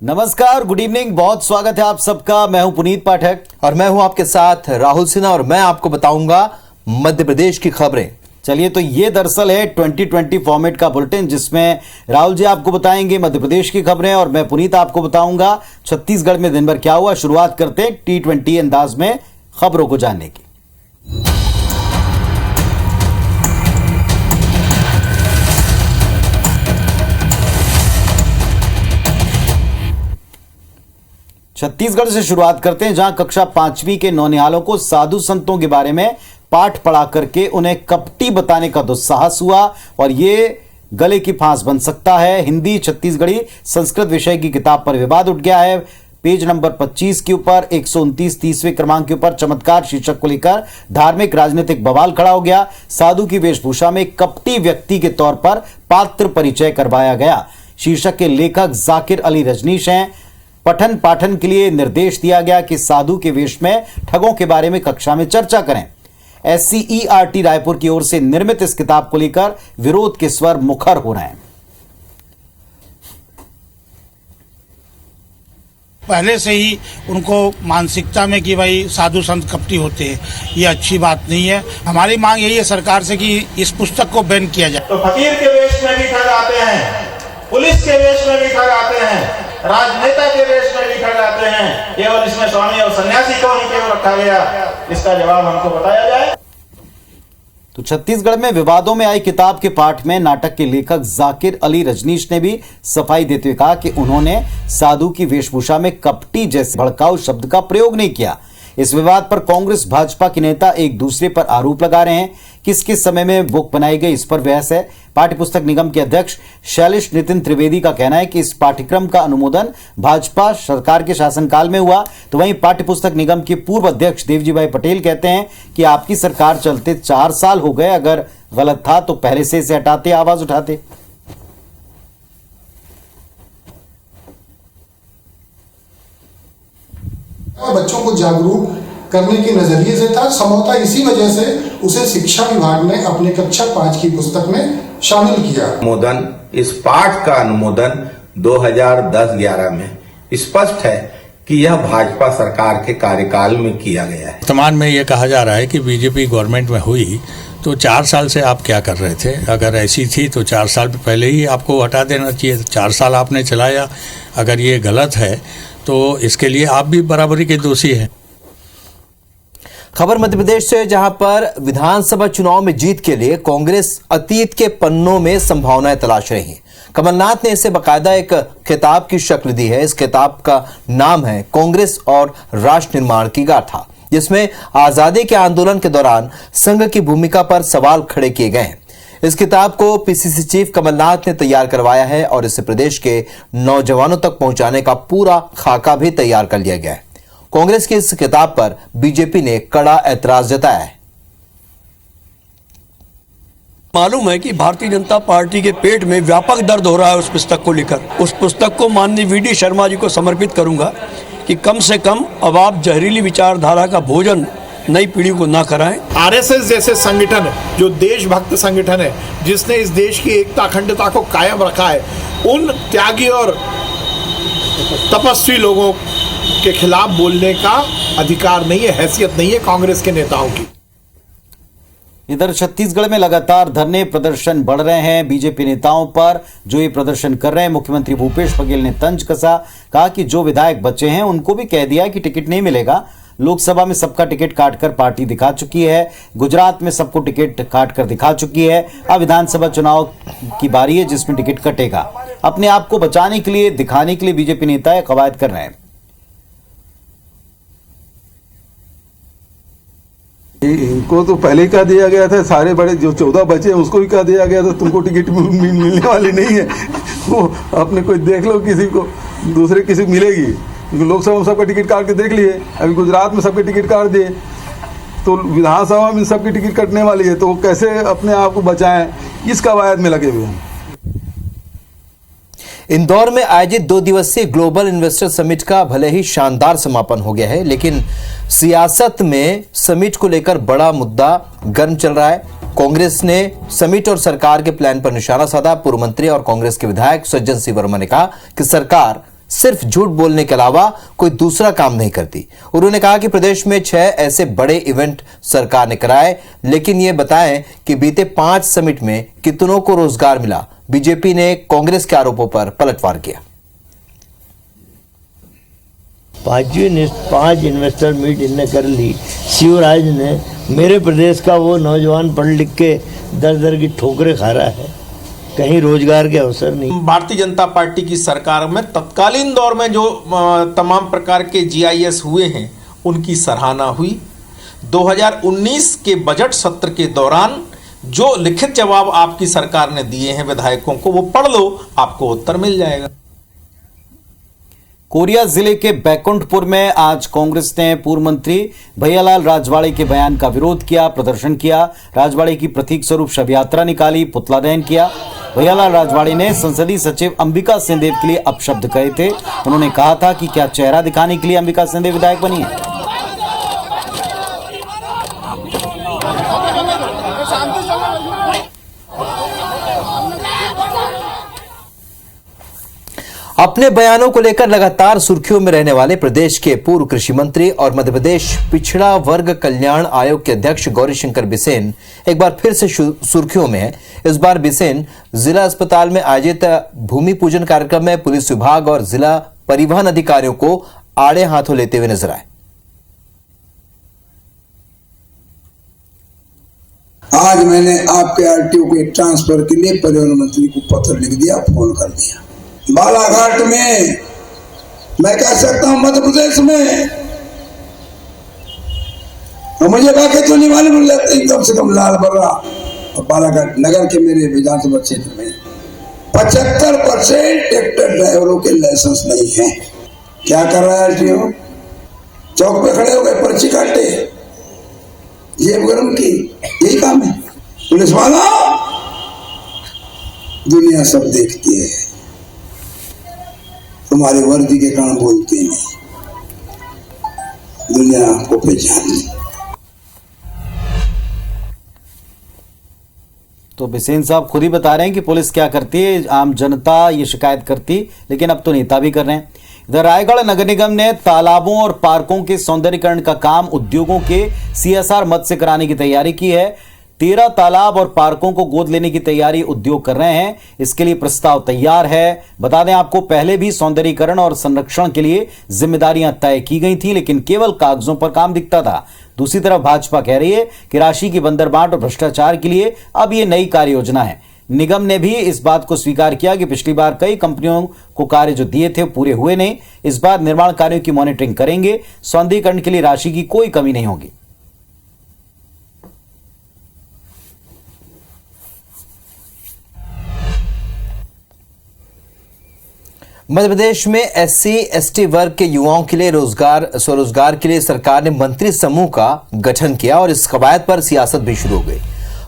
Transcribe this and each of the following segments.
नमस्कार, good evening. बहुत स्वागत है आप सबका। मैं हूं पुनीत पाठक और मैं हूं आपके साथ राहुल सिन्हा और मैं आपको बताऊंगा मध्य प्रदेश की खबरें। चलिए, तो ये दरअसल है 2020 फॉर्मेट का बुलेटिन, जिसमें राहुल जी आपको बताएंगे मध्य प्रदेश की खबरें और मैं पुनीत आपको बताऊंगा छत्तीसगढ़ में दिन भर क्या हुआ। शुरुआत करते हैं T20 अंदाज में खबरों को जानने की। छत्तीसगढ़ से शुरुआत करते हैं, जहां कक्षा 5वीं के नौनिहालों को साधु संतों के बारे में पाठ पढ़ा करके उन्हें कपटी बताने का दुस्साहस हुआ और ये गले की फांस बन सकता है। हिंदी छत्तीसगढ़ी संस्कृत विषय की किताब पर विवाद उठ गया है। पेज नंबर 25 के ऊपर 129 30वें क्रमांक के ऊपर चमत्कार शीर्षक को लेकर धार्मिक राजनीतिक बवाल खड़ा हो गया। साधु की वेशभूषा में कपटी व्यक्ति के तौर पर पात्र परिचय करवाया गया। शीर्षक के लेखक जाकिर अली रजनीश हैं। पठन पाठन के लिए निर्देश दिया गया कि साधु के वेश में ठगों के बारे में कक्षा में चर्चा करें। SCERT रायपुर की ओर से निर्मित इस किताब को लेकर विरोध के स्वर मुखर हो रहे हैं। पहले से ही उनको मानसिकता में कि भाई साधु संत कपटी होते हैं, ये अच्छी बात नहीं है। हमारी मांग यही है सरकार से कि इस पुस्तक को बैन किया जाए। तो फकीर के वेश में भी ठग आते हैं, पुलिस के वेश में भी ठग आते हैं, राजनेता के वेश में भी ठग आते हैं। केवल इसमें स्वामी और सन्यासी को ही केवल रखा गया, इसका जवाब हमको बताया जाए। तो छत्तीसगढ़ में विवादों में आई किताब के पाठ में नाटक के लेखक जाकिर अली रजनीश ने भी सफाई देते हुए कहा कि उन्होंने साधु की वेशभूषा में कपटी जैसे भड़काऊ शब्द का प्रयोग नहीं किया। इस विवाद पर कांग्रेस भाजपा के नेता एक दूसरे पर आरोप लगा रहे हैं। किस किस समय में बुक बनाई गई, इस पर बहस है। पाठ्य पुस्तक निगम के अध्यक्ष शैलेश नितिन त्रिवेदी का कहना है कि इस पाठ्यक्रम का अनुमोदन भाजपा सरकार के शासनकाल में हुआ। तो वहीं पाठ्य पुस्तक निगम के पूर्व अध्यक्ष देवजी भाई पटेल कहते हैं कि आपकी सरकार चलते 4 साल हो गए, अगर गलत था तो पहले से इसे हटाते, आवाज उठाते। बच्चों को जागरूक करने के नजरिए से था। संभवतः इसी वजह से उसे शिक्षा विभाग ने अपने कक्षा 5 की पुस्तक में शामिल किया। अनुमोदन, इस पाठ का अनुमोदन 2010-11 में स्पष्ट है कि यह भाजपा सरकार के कार्यकाल में किया गया है। वर्तमान में यह कहा जा रहा है कि बीजेपी गवर्नमेंट में हुई तो 4 साल से आप क्या कर रहे थे? अगर ऐसी थी तो 4 साल पहले ही आपको हटा देना चाहिए। 4 साल आपने चलाया, अगर ये गलत है तो इसके लिए आप भी बराबरी के दोषी हैं। खबर मध्य प्रदेश से, जहां पर विधानसभा चुनाव में जीत के लिए कांग्रेस अतीत के पन्नों में संभावनाएं तलाश रही है। कमलनाथ ने इसे बाकायदा एक किताब की शक्ल दी है। इस किताब का नाम है कांग्रेस और राष्ट्र निर्माण की गाथा, जिसमें आजादी के आंदोलन के दौरान संघ की भूमिका पर सवाल खड़े किए गए हैं। इस किताब को PCC चीफ कमलनाथ ने तैयार करवाया है और इसे प्रदेश के नौजवानों तक पहुंचाने का पूरा खाका भी तैयार कर लिया गया है। कांग्रेस की इस किताब पर बीजेपी ने कड़ा ऐतराज जताया है। मालूम है कि भारतीय जनता पार्टी के पेट में व्यापक दर्द हो रहा है उस पुस्तक को लेकर। उस पुस्तक को माननीय VD शर्मा जी को समर्पित करूंगा कि कम से कम अब आप जहरीली विचारधारा का भोजन नई पीढ़ी को ना कराएं। RSS जैसे संगठन है, जो देशभक्त संगठन है, जिसने इस देश की एकता अखंडता को कायम रखा है, उन त्यागी और तपस्वी लोगों के खिलाफ बोलने का अधिकार नहीं है, हैसियत नहीं है कांग्रेस के नेताओं की। इधर छत्तीसगढ़ में लगातार धरने प्रदर्शन बढ़ रहे हैं बीजेपी नेताओं पर, जो ये प्रदर्शन कर रहे हैं। मुख्यमंत्री भूपेश बघेल ने तंज कसा, कहा कि जो विधायक बचे हैं उनको भी कह दिया कि टिकट नहीं मिलेगा। लोकसभा में सबका टिकट काटकर पार्टी दिखा चुकी है, गुजरात में सबको टिकट काटकर दिखा चुकी है। अब विधानसभा चुनाव की बारी है जिसमें टिकट कटेगा। अपने आप को बचाने के लिए, दिखाने के लिए बीजेपी नेता कवायद कर रहे हैं। इनको तो पहले ही कह दिया गया था, सारे बड़े जो 14 बचे हैं उसको भी कह दिया गया था तुमको टिकट मिलने वाली नहीं है। वो अपने कोई देख लो, किसी को दूसरे किसी मिलेगी। लोकसभा में सबका टिकट काट के देख लिए, अभी गुजरात में सबके टिकट काट दिए, तो विधानसभा में सबकी टिकट कटने वाली है, तो वो कैसे अपने आप को बचाएं, इस कवायद में लगे हुए हैं। इंदौर में आयोजित 2 दिवसीय ग्लोबल इन्वेस्टर समिट का भले ही शानदार समापन हो गया है, लेकिन सियासत में समिट को लेकर बड़ा मुद्दा गर्म चल रहा है। कांग्रेस ने समिट और सरकार के प्लान पर निशाना साधा। पूर्व मंत्री और कांग्रेस के विधायक सज्जन सिंह वर्मा ने कहा कि सरकार सिर्फ झूठ बोलने के अलावा कोई दूसरा काम नहीं करती। उन्होंने कहा कि प्रदेश में 6 ऐसे बड़े इवेंट सरकार ने कराए, लेकिन ये बताएं कि बीते 5 समिट में कितनों को रोजगार मिला। बीजेपी ने कांग्रेस के आरोपों पर पलटवार किया। 5 इन्वेस्टर मीट इनने कर ली। शिवराज ने, मेरे प्रदेश का वो नौजवान पढ़ लिख के दर दर की ठोकरें खा रहा है, कहीं रोजगार के अवसर नहीं। भारतीय जनता पार्टी की सरकार में तत्कालीन दौर में जो तमाम प्रकार के GIS हुए हैं उनकी सराहना हुई। 2019 के बजट सत्र के दौरान जो लिखित जवाब आपकी सरकार ने दिए हैं विधायकों को, वो पढ़ लो, आपको उत्तर मिल जाएगा। कोरिया जिले के बैकुंठपुर में आज कांग्रेस ने पूर्व मंत्री भैयालाल राजवाड़े के बयान का विरोध किया, प्रदर्शन किया। राजवाड़े की प्रतीक स्वरूप शव यात्रा निकाली, पुतला दहन किया। भैयालाल राजवाड़े ने संसदीय सचिव अंबिका सिंहदेव के लिए अपशब्द कहे थे। उन्होंने कहा था कि क्या चेहरा दिखाने के लिए अंबिका सिंहदेव विधायक बनी है। अपने बयानों को लेकर लगातार सुर्खियों में रहने वाले प्रदेश के पूर्व कृषि मंत्री और मध्य प्रदेश पिछड़ा वर्ग कल्याण आयोग के अध्यक्ष गौरीशंकर बिसेन एक बार फिर से सुर्खियों में है। इस बार बिसेन जिला अस्पताल में आयोजित भूमि पूजन कार्यक्रम में पुलिस विभाग और जिला परिवहन अधिकारियों को आड़े हाथों लेते हुए नजर आए। आज मैंने आपके RTO के ट्रांसफर के लिए परिवहन मंत्री को पत्र लिख दिया, फोन कर दिया। बालाघाट में मैं कह सकता हूं मध्य प्रदेश में, और मुझे बाकी तो नहीं मालूम, कम से कम लाल बर्रा और बालाघाट नगर के मेरे विधानसभा क्षेत्र में 75% ट्रैक्टर ड्राइवरों के लाइसेंस नहीं है। क्या कर रहा है RTO? चौक पे खड़े हो गए, पर्ची काटे, जेब गरम की, यही काम है। पुलिस वाला दुनिया सब देखती है, तुम्हारी वर्दी के कारण बोलते नहीं, दुनिया आपको पहचानती। तो बिसेन साहब खुद ही बता रहे हैं कि पुलिस क्या करती है, आम जनता ये शिकायत करती, लेकिन अब तो नेता भी कर रहे हैं। इधर रायगढ़ नगर निगम ने तालाबों और पार्कों के सौंदर्यीकरण का काम उद्योगों के CSR मद से कराने की तैयारी की है। 13 तालाब और पार्कों को गोद लेने की तैयारी उद्योग कर रहे हैं। इसके लिए प्रस्ताव तैयार है। बता दें आपको, पहले भी सौंदर्यीकरण और संरक्षण के लिए जिम्मेदारियां तय की गई थी, लेकिन केवल कागजों पर काम दिखता था। दूसरी तरफ भाजपा कह रही है कि राशि की बंदरबांट और भ्रष्टाचार के लिए अब ये नई कार्य योजना है। निगम ने भी इस बात को स्वीकार किया कि पिछली बार कई कंपनियों को कार्य जो दिए थे पूरे हुए नहीं। इस बार निर्माण कार्यों की मॉनिटरिंग करेंगे। सौंदर्यीकरण के लिए राशि की कोई कमी नहीं होगी। मध्य प्रदेश में SC/ST वर्ग के युवाओं के लिए स्वरोजगार के लिए सरकार ने मंत्री समूह का गठन किया और इस कवायद पर सियासत भी शुरू हो गई।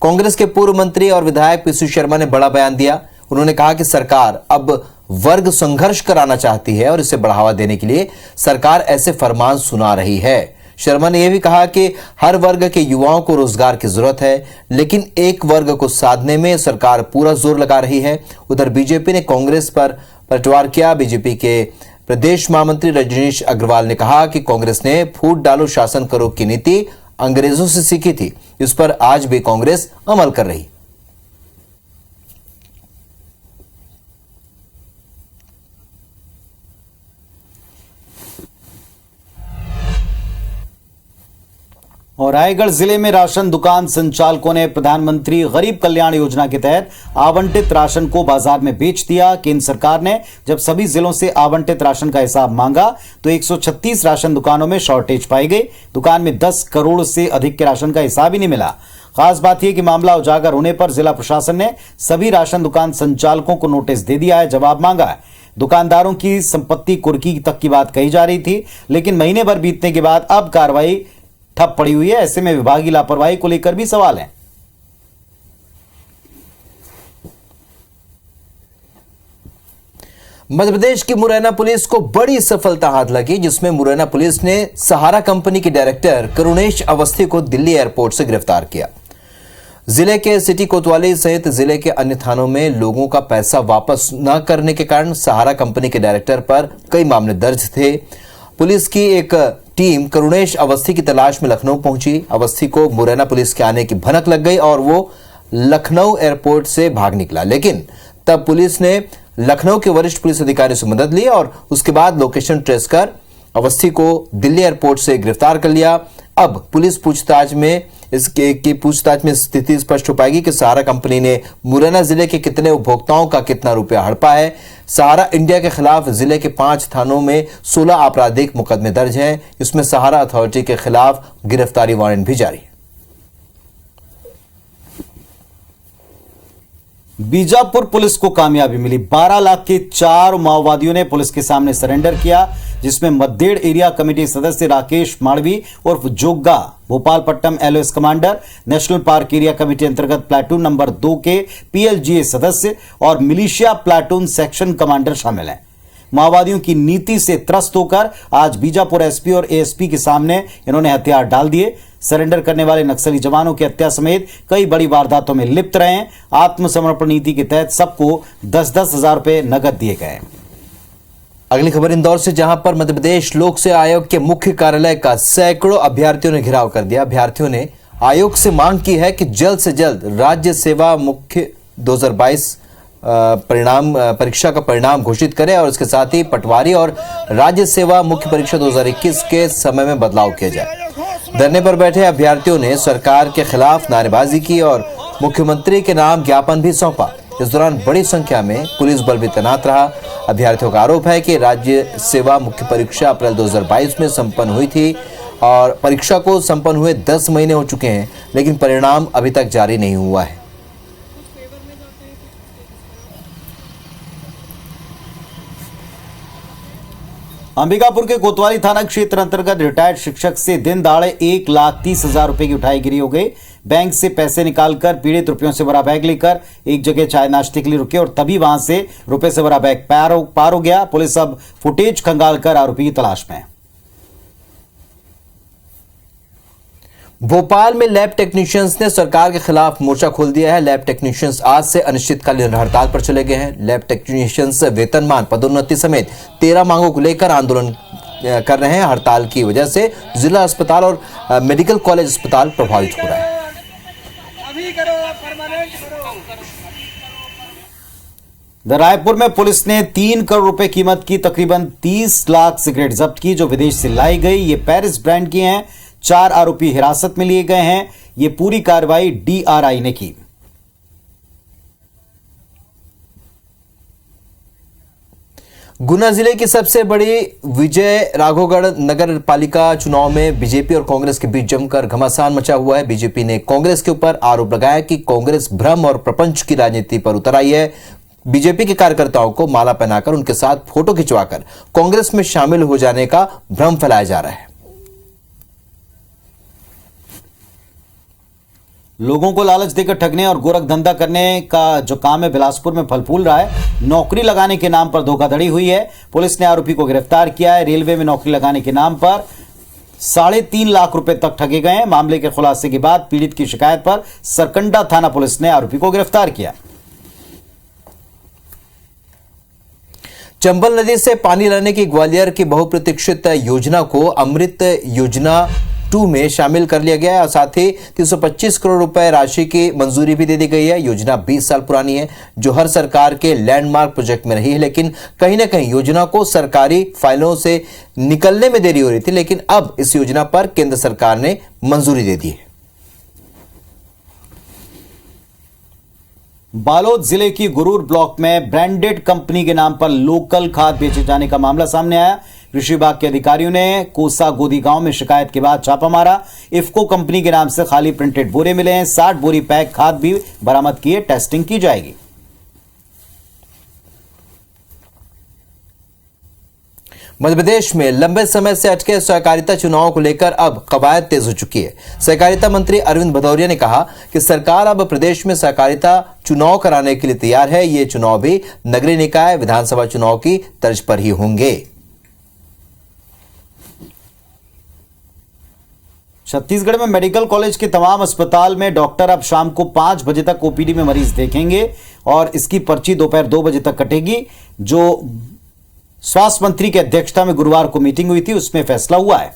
कांग्रेस के पूर्व मंत्री और विधायक पीसी शर्मा ने बड़ा बयान दिया। उन्होंने कहा कि सरकार अब वर्ग संघर्ष कराना चाहती है और इसे बढ़ावा देने के लिए सरकार ऐसे फरमान सुना रही है। शर्मा ने यह भी कहा कि हर वर्ग के युवाओं को रोजगार की जरूरत है, लेकिन एक वर्ग को साधने में सरकार पूरा जोर लगा रही है। उधर बीजेपी ने कांग्रेस पर पलटवार किया। बीजेपी के प्रदेश महामंत्री रजनीश अग्रवाल ने कहा कि कांग्रेस ने फूट डालो शासन करो की नीति अंग्रेजों से सीखी थी, इस पर आज भी कांग्रेस अमल कर रही। और रायगढ़ जिले में राशन दुकान संचालकों ने प्रधानमंत्री गरीब कल्याण योजना के तहत आवंटित राशन को बाजार में बेच दिया। केंद्र सरकार ने जब सभी जिलों से आवंटित राशन का हिसाब मांगा तो 136 राशन दुकानों में शॉर्टेज पाई गई। दुकान में 10 करोड़ से अधिक के राशन का हिसाब ही नहीं मिला। खास बात यह कि मामला उजागर होने पर जिला प्रशासन ने सभी राशन दुकान संचालकों को नोटिस दे दिया है, जवाब मांगा है। दुकानदारों की संपत्ति कुर्की तक की बात कही जा रही थी, लेकिन महीने भर बीतने के बाद अब कार्रवाई ठप पड़ी हुई है। ऐसे में विभागीय लापरवाही को लेकर भी सवाल है। मध्य प्रदेश की मुरैना पुलिस को बड़ी सफलता हाथ लगी, जिसमें मुरैना पुलिस ने सहारा कंपनी के डायरेक्टर करुणेश अवस्थी को दिल्ली एयरपोर्ट से गिरफ्तार किया। जिले के सिटी कोतवाली सहित जिले के अन्य थानों में लोगों का पैसा वापस न करने के कारण सहारा कंपनी के डायरेक्टर पर कई मामले दर्ज थे। पुलिस की एक टीम करुणेश अवस्थी की तलाश में लखनऊ पहुंची। अवस्थी को मुरैना पुलिस के आने की भनक लग गई और वो लखनऊ एयरपोर्ट से भाग निकला, लेकिन तब पुलिस ने लखनऊ के वरिष्ठ पुलिस अधिकारी से मदद ली और उसके बाद लोकेशन ट्रेस कर अवस्थी को दिल्ली एयरपोर्ट से गिरफ्तार कर लिया। अब पुलिस पूछताछ में स्थिति स्पष्ट हो पाएगी कि सहारा कंपनी ने मुरैना जिले के कितने उपभोक्ताओं का कितना रुपया हड़पा है। सहारा इंडिया के खिलाफ जिले के 5 थानों में 16 आपराधिक मुकदमे दर्ज हैं। इसमें सहारा अथॉरिटी के खिलाफ गिरफ्तारी वारंट भी जारी है। बीजापुर पुलिस को कामयाबी मिली। 12 लाख के 4 माओवादियों ने पुलिस के सामने सरेंडर किया, जिसमें मद्देड़ एरिया कमेटी सदस्य राकेश माड़वी उर्फ Jogga, Bhopalpatnam LOS commander, national park area committee अंतर्गत प्लाटून नंबर 2 के पीएलजीए सदस्य और मिलिशिया प्लाटून सेक्शन कमांडर शामिल हैं। माओवादियों की नीति से त्रस्त होकर आज बीजापुर एसपी और एएसपी के सामने इन्होंने हथियार डाल दिए। सरेंडर करने वाले नक्सली जवानों की हत्या समेत कई बड़ी वारदातों में लिप्त रहे हैं। आत्मसमर्पण नीति के तहत सबको 10-10 हजार रुपए नगद दिए गए। अगली खबर इंदौर से, जहां पर मध्य प्रदेश लोक सेवा आयोग के मुख्य कार्यालय का सैकड़ों अभ्यर्थियों ने घेराव कर दिया। अभ्यर्थियों ने आयोग से मांग की है कि जल्द से जल्द राज्य सेवा मुख्य 2022 परीक्षा का परिणाम घोषित करें और इसके साथ ही पटवारी और राज्य सेवा मुख्य परीक्षा 2021 के समय में बदलाव किया जाए। धरने पर बैठे अभ्यर्थियों ने सरकार के खिलाफ नारेबाजी की और मुख्यमंत्री के नाम ज्ञापन भी सौंपा। इस दौरान बड़ी संख्या में पुलिस बल भी तैनात रहा। अभ्यर्थियों का आरोप है कि राज्य सेवा मुख्य परीक्षा अप्रैल 2022 में संपन्न हुई थी और परीक्षा को संपन्न हुए 10 महीने हो चुके हैं, लेकिन परिणाम अभी तक जारी नहीं हुआ है। अंबिकापुर के कोतवाली थाना क्षेत्र अंतर्गत रिटायर्ड शिक्षक से दिन दहाड़े 1,30,000 रुपए की उठाई गिरी हो गई। बैंक से पैसे निकालकर पीड़ित रुपयों से भरा बैग लेकर एक जगह चाय नाश्ते के लिए रुके और तभी वहां से रुपए से भरा बैग पार हो गया। पुलिस अब फुटेज खंगालकर आरोपी की तलाश में है। भोपाल में लैब टेक्नीशियंस ने सरकार के खिलाफ मोर्चा खोल दिया है। लैब टेक्नीशियंस आज से अनिश्चितकालीन हड़ताल पर चले गए हैं। लैब टेक्नीशियंस वेतनमान, पदोन्नति समेत 13 मांगों को लेकर आंदोलन कर रहे हैं। हड़ताल की वजह से जिला अस्पताल और मेडिकल कॉलेज अस्पताल प्रभावित हो रहा है। रायपुर में पुलिस ने 3 करोड़ रुपए कीमत की तकरीबन 30 लाख सिगरेट जब्त की, जो विदेश से लाई गई। ये पेरिस ब्रांड की हैं। 4 आरोपी हिरासत में लिए गए हैं। ये पूरी कार्रवाई डीआरआई ने की। गुना जिले की सबसे बड़ी विजय राघवगढ़ नगर पालिका चुनाव में बीजेपी और कांग्रेस के बीच जमकर घमासान मचा हुआ है। बीजेपी ने कांग्रेस के ऊपर आरोप लगाया कि कांग्रेस भ्रम और प्रपंच की राजनीति पर उतर आई है। बीजेपी के कार्यकर्ताओं को माला पहनाकर उनके साथ फोटो खिंचवाकर कांग्रेस में शामिल हो जाने का भ्रम फैलाया जा रहा है। लोगों को लालच देकर ठगने और गोरख धंधा करने का जो काम है बिलासपुर में फल फूल रहा है। नौकरी लगाने के नाम पर धोखाधड़ी हुई है। पुलिस ने आरोपी को गिरफ्तार किया है। रेलवे में नौकरी लगाने के नाम पर 3.5 लाख रुपए तक ठगे गए हैं। मामले के खुलासे के बाद पीड़ित की शिकायत पर सरकंडा थाना पुलिस ने आरोपी को गिरफ्तार किया। चंबल नदी से पानी लाने की ग्वालियर की बहुप्रतीक्षित योजना को अमृत योजना 2 में शामिल कर लिया गया है और साथ ही 325 करोड़ रुपए राशि की मंजूरी भी दे दी गई है। योजना 20 साल पुरानी है, जो हर सरकार के लैंडमार्क प्रोजेक्ट में रही है, लेकिन कहीं ना कहीं योजना को सरकारी फाइलों से निकलने में देरी हो रही थी, लेकिन अब इस योजना पर केंद्र सरकार ने मंजूरी दे दी है। बालोद जिले की गुरूर ब्लॉक में ब्रांडेड कंपनी के नाम पर लोकल खाद बेचे जाने का मामला सामने आया। कृषि विभाग के अधिकारियों ने कोसा गोदी गांव में शिकायत के बाद छापा मारा। इफ्को कंपनी के नाम से खाली प्रिंटेड बोरे मिले हैं। 60 बोरी पैक खाद भी बरामद किए, टेस्टिंग की जाएगी। मध्य प्रदेश में लंबे समय से अटके सहकारिता चुनावों को लेकर अब कवायद तेज हो चुकी है। सहकारिता मंत्री अरविंद भदौरिया ने कहा कि सरकार अब प्रदेश में सहकारिता चुनाव कराने के लिए तैयार है। ये चुनाव भी नगरीय निकाय विधानसभा चुनाव की तर्ज पर ही होंगे। छत्तीसगढ़ में मेडिकल कॉलेज के तमाम अस्पताल में डॉक्टर अब शाम को 5 बजे तक ओपीडी में मरीज देखेंगे और इसकी पर्ची दोपहर 2 बजे तक कटेगी। जो स्वास्थ्य मंत्री की अध्यक्षता में गुरुवार को मीटिंग हुई थी, उसमें फैसला हुआ है।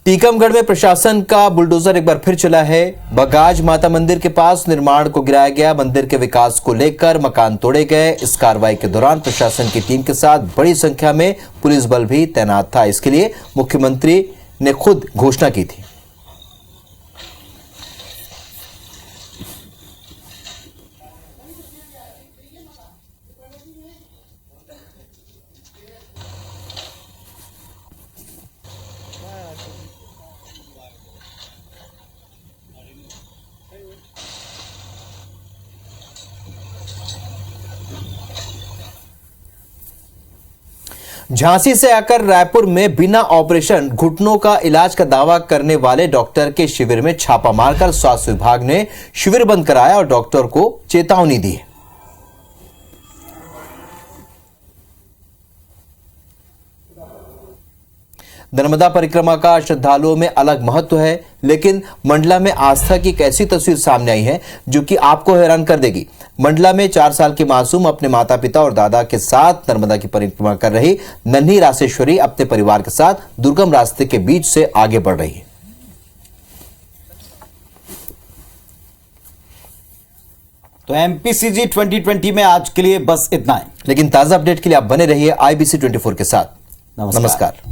टीकमगढ़ में प्रशासन का बुलडोजर एक बार फिर चला है। बगाज माता मंदिर के पास निर्माण को गिराया गया। मंदिर के विकास को लेकर मकान तोड़े गए। इस कार्रवाई के दौरान प्रशासन की टीम के साथ बड़ी संख्या में पुलिस बल भी तैनात था। इसके लिए मुख्यमंत्री ने खुद घोषणा की थी। झांसी से आकर रायपुर में बिना ऑपरेशन घुटनों का इलाज का दावा करने वाले डॉक्टर के शिविर में छापा मारकर स्वास्थ्य विभाग ने शिविर बंद कराया और डॉक्टर को चेतावनी दी। नर्मदा परिक्रमा का श्रद्धालुओं में अलग महत्व है, लेकिन मंडला में आस्था की एक ऐसी तस्वीर सामने आई है जो कि आपको हैरान कर देगी। मंडला में 4 साल की मासूम अपने माता पिता और दादा के साथ नर्मदा की परिक्रमा कर रही नन्ही रासेश्वरी अपने परिवार के साथ दुर्गम रास्ते के बीच से आगे बढ़ रही है। तो एमपीसीजी 2020 में आज के लिए बस इतना है, लेकिन ताजा अपडेट के लिए आप बने रहिए IBC 24 के साथ। नमस्कार।